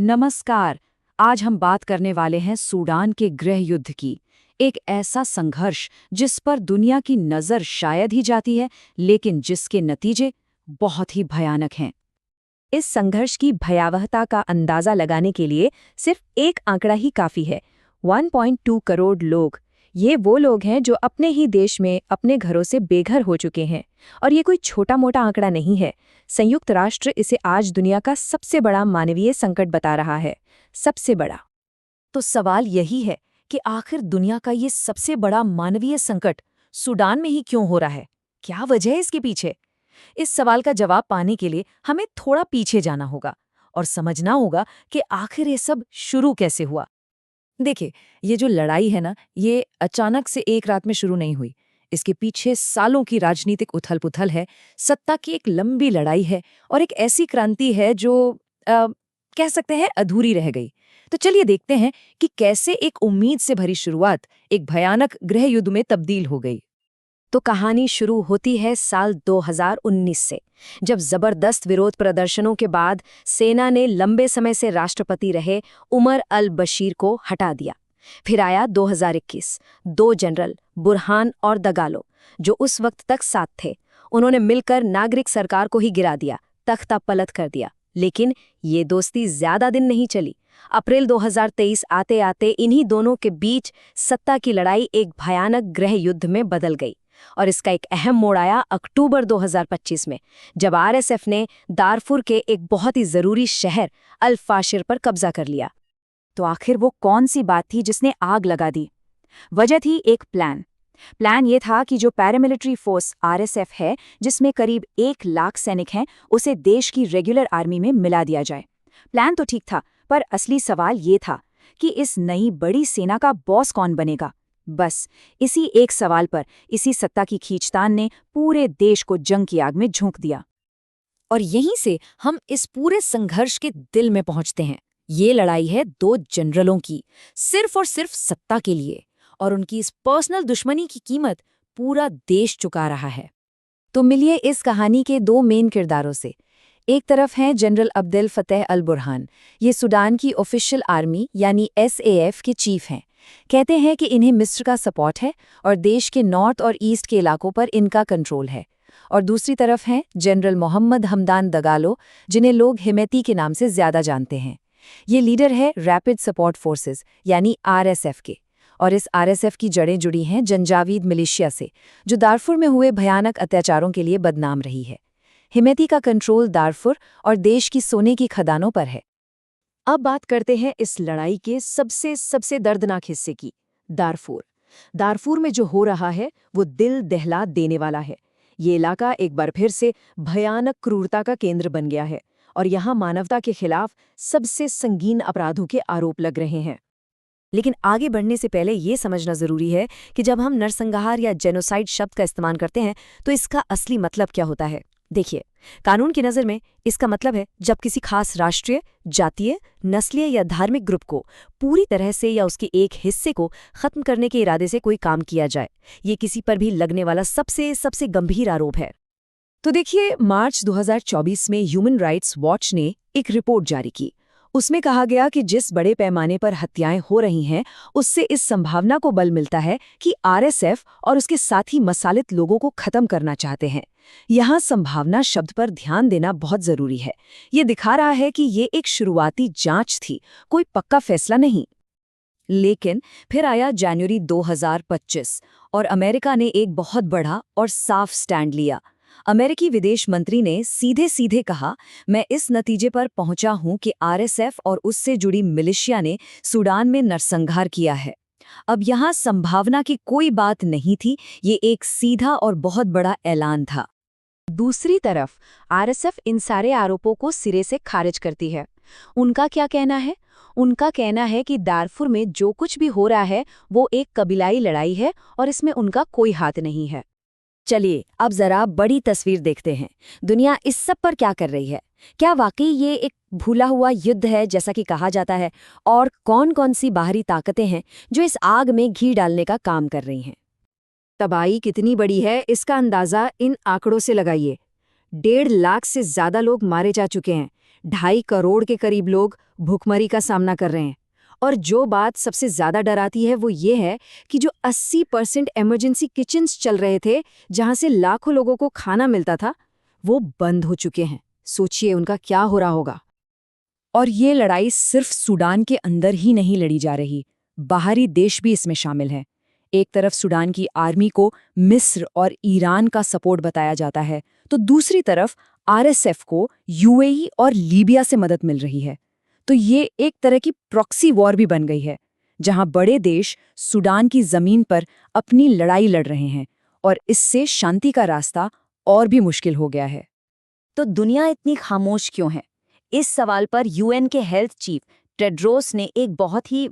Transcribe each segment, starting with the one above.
नमस्कार। आज हम बात करने वाले हैं सूडान के गृह युद्ध की। एक ऐसा संघर्ष जिस पर दुनिया की नज़र शायद ही जाती है, लेकिन जिसके नतीजे बहुत ही भयानक हैं। इस संघर्ष की भयावहता का अंदाजा लगाने के लिए सिर्फ एक आंकड़ा ही काफी है। 1.2 करोड़ लोग। ये वो लोग हैं जो अपने ही देश में अपने घरों से बेघर हो चुके हैं। और ये कोई छोटा मोटा आंकड़ा नहीं है। संयुक्त राष्ट्र इसे आज दुनिया का सबसे बड़ा मानवीय संकट बता रहा है। सबसे बड़ा। तो सवाल यही है कि आखिर दुनिया का ये सबसे बड़ा मानवीय संकट सूडान में ही क्यों हो रहा है? क्या वजह है इसके पीछे? इस सवाल का जवाब पाने के लिए हमें थोड़ा पीछे जाना होगा और समझना होगा कि आखिर ये सब शुरू कैसे हुआ। देखिए, ये जो लड़ाई है ना, ये अचानक से एक रात में शुरू नहीं हुई। इसके पीछे सालों की राजनीतिक उथल-पुथल है, सत्ता की एक लंबी लड़ाई है और एक ऐसी क्रांति है जो कह सकते हैं अधूरी रह गई। तो चलिए देखते हैं कि कैसे एक उम्मीद से भरी शुरुआत एक भयानक गृह युद्ध में तब्दील हो गई। तो कहानी शुरू होती है साल 2019 से, जब जबरदस्त विरोध प्रदर्शनों के बाद सेना ने लंबे समय से राष्ट्रपति रहे उमर अल बशीर को हटा दिया। फिर आया 2021। दो जनरल बुरहान और दगालो, जो उस वक्त तक साथ थे, उन्होंने मिलकर नागरिक सरकार को ही गिरा दिया, तख्ता पलट कर दिया। लेकिन ये दोस्ती ज्यादा दिन नहीं चली। अप्रैल 2023 आते आते इन्हीं दोनों के बीच सत्ता की लड़ाई एक भयानक गृह युद्ध में बदल गई। और इसका एक अहम मोड़ आया अक्टूबर 2025 में, जब आरएसएफ ने दारफुर के एक बहुत ही जरूरी शहर अल फाशिर पर कब्जा कर लिया। तो आखिर वो कौन सी बात थी जिसने आग लगा दी? वजह थी एक प्लान ये था कि जो पैरामिलिट्री फोर्स आरएसएफ है, जिसमें करीब 1 लाख सैनिक हैं, उसे देश की रेगुलर आर्मी में मिला दिया जाए। प्लान तो ठीक था, पर असली सवाल ये था कि इस नई बड़ी सेना का बॉस कौन बनेगा। बस इसी एक सवाल पर, इसी सत्ता की खींचतान ने पूरे देश को जंग की आग में झोंक दिया। और यहीं से हम इस पूरे संघर्ष के दिल में पहुंचते हैं। ये लड़ाई है दो जनरलों की, सिर्फ और सिर्फ सत्ता के लिए, और उनकी इस पर्सनल दुश्मनी की कीमत पूरा देश चुका रहा है। तो मिलिए इस कहानी के दो मेन किरदारों से। एक तरफ हैं जनरल अब्देल फतेह अल बुरहान। ये सूडान की ऑफिशियल आर्मी यानी एसएएफ के चीफ हैं। कहते हैं कि इन्हें मिस्र का सपोर्ट है और देश के नॉर्थ और ईस्ट के इलाकों पर इनका कंट्रोल है। और दूसरी तरफ हैं जनरल मोहम्मद हमदान दगालो, जिन्हें लोग हिमैती के नाम से ज्यादा जानते हैं। ये लीडर है रैपिड सपोर्ट फोर्सेस यानी आरएसएफ के। और इस आरएसएफ की जड़ें जुड़ी हैं जंजावीद मिलिशिया से, जो दारफुर में हुए भयानक अत्याचारों के लिए बदनाम रही है। हिमैती का कंट्रोल दारफुर और देश की सोने की खदानों पर है। अब बात करते हैं इस लड़ाई के सबसे दर्दनाक हिस्से की, दारफुर। दारफुर में जो हो रहा है वो दिल दहला देने वाला है। ये इलाका एक बार फिर से भयानक क्रूरता का केंद्र बन गया है और यहाँ मानवता के खिलाफ सबसे संगीन अपराधों के आरोप लग रहे हैं। लेकिन आगे बढ़ने से पहले ये समझना जरूरी है कि जब हम नरसंहार या जेनोसाइड शब्द का इस्तेमाल करते हैं तो इसका असली मतलब क्या होता है। देखिए, कानून की नज़र में इसका मतलब है जब किसी खास राष्ट्रीय, जातीय, नस्लीय या धार्मिक ग्रुप को पूरी तरह से या उसके एक हिस्से को खत्म करने के इरादे से कोई काम किया जाए। ये किसी पर भी लगने वाला सबसे गंभीर आरोप है। तो देखिए, मार्च 2024 में ह्यूमन राइट्स वॉच ने एक रिपोर्ट जारी की। उसमें कहा गया कि जिस बड़े पैमाने पर हत्याएं हो रही हैं, उससे इस संभावना को बल मिलता है कि आरएसएफ और उसके साथी मसालित लोगों को खत्म करना चाहते हैं। यहाँ संभावना शब्द पर ध्यान देना बहुत जरूरी है। ये दिखा रहा है कि ये एक शुरुआती जांच थी, कोई पक्का फैसला नहीं। लेकिन फिर आया जनवरी 2025 और अमेरिका ने एक बहुत बड़ा और साफ स्टैंड लिया। अमेरिकी विदेश मंत्री ने सीधे कहा, मैं इस नतीजे पर पहुंचा हूं कि आरएसएफ और उससे जुड़ी मिलिशिया ने सूडान में नरसंहार किया है। अब यहाँ संभावना की कोई बात नहीं थी, ये एक सीधा और बहुत बड़ा ऐलान था। दूसरी तरफ आरएसएफ इन सारे आरोपों को सिरे से खारिज करती है। उनका क्या कहना है? उनका कहना है कि दारफुर में जो कुछ भी हो रहा है वो एक कबीलाई लड़ाई है और इसमें उनका कोई हाथ नहीं है। चलिए अब जरा बड़ी तस्वीर देखते हैं। दुनिया इस सब पर क्या कर रही है? क्या वाकई ये एक भूला हुआ युद्ध है जैसा कि कहा जाता है? और कौन-कौन सी बाहरी ताकतें हैं जो इस आग में घी डालने का काम कर रही हैं? तबाही कितनी बड़ी है, इसका अंदाजा इन आंकड़ों से लगाइए। 1.5 लाख से ज्यादा लोग मारे जा चुके हैं। 2.5 करोड़ के करीब लोग भूखमरी का सामना कर रहे हैं। और जो बात सबसे ज्यादा डराती है वो ये है कि जो 80% इमरजेंसी किचन्स चल रहे थे, जहां से लाखों लोगों को खाना मिलता था, वो बंद हो चुके हैं। सोचिए उनका क्या हो रहा होगा। और ये लड़ाई सिर्फ सूडान के अंदर ही नहीं लड़ी जा रही, बाहरी देश भी इसमें शामिल हैं। एक तरफ सूडान की आर्मी को मिस्र और ईरान का सपोर्ट बताया जाता है, तो दूसरी तरफ आरएसएफ को यूएई और लीबिया से मदद मिल रही है। तो ये एक तरह की प्रॉक्सी वॉर भी बन गई है, जहां बड़े देश सूडान की जमीन पर अपनी लड़ाई लड़ रहे हैं, और इससे शांति का रास्ता और भी मुश्किल हो गया है। तो दुनिया इतनी खामोश क्यों है? इस सवाल पर यूएन के हेल्थ चीफ टेड्रोस ने एक बहुत ही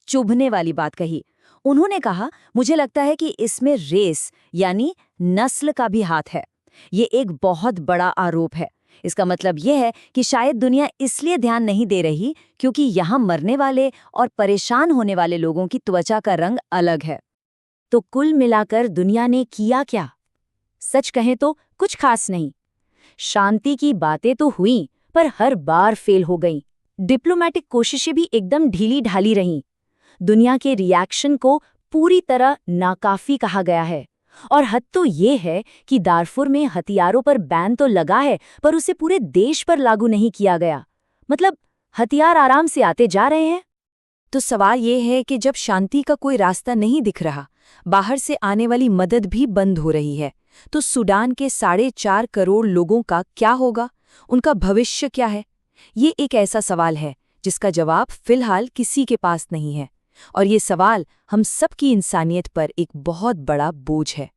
चुभने वाली बात कही। उन्होंने कहा, मुझे लगता है कि इसमें रेस यानी नस्ल का भी हाथ है। ये एक बहुत बड़ा आरोप है। इसका मतलब यह है कि शायद दुनिया इसलिए ध्यान नहीं दे रही क्योंकि यहाँ मरने वाले और परेशान होने वाले लोगों की त्वचा का रंग अलग है। तो कुल मिलाकर दुनिया ने किया क्या? सच कहें तो कुछ खास नहीं। शांति की बातें तो हुई, पर हर बार फेल हो गईं। डिप्लोमेटिक कोशिशें भी एकदम ढीली ढाली रहीं। दुनिया के रिएक्शन को पूरी तरह नाकाफी कहा गया है। और हद तो ये है कि दारफुर में हथियारों पर बैन तो लगा है, पर उसे पूरे देश पर लागू नहीं किया गया। मतलब हथियार आराम से आते जा रहे हैं। तो सवाल ये है कि जब शांति का कोई रास्ता नहीं दिख रहा, बाहर से आने वाली मदद भी बंद हो रही है, तो सूडान के 4.5 करोड़ लोगों का क्या होगा? उनका भविष्य क्या है? ये एक ऐसा सवाल है जिसका जवाब फिलहाल किसी के पास नहीं है, और ये सवाल हम सबकी इंसानियत पर एक बहुत बड़ा बोझ है।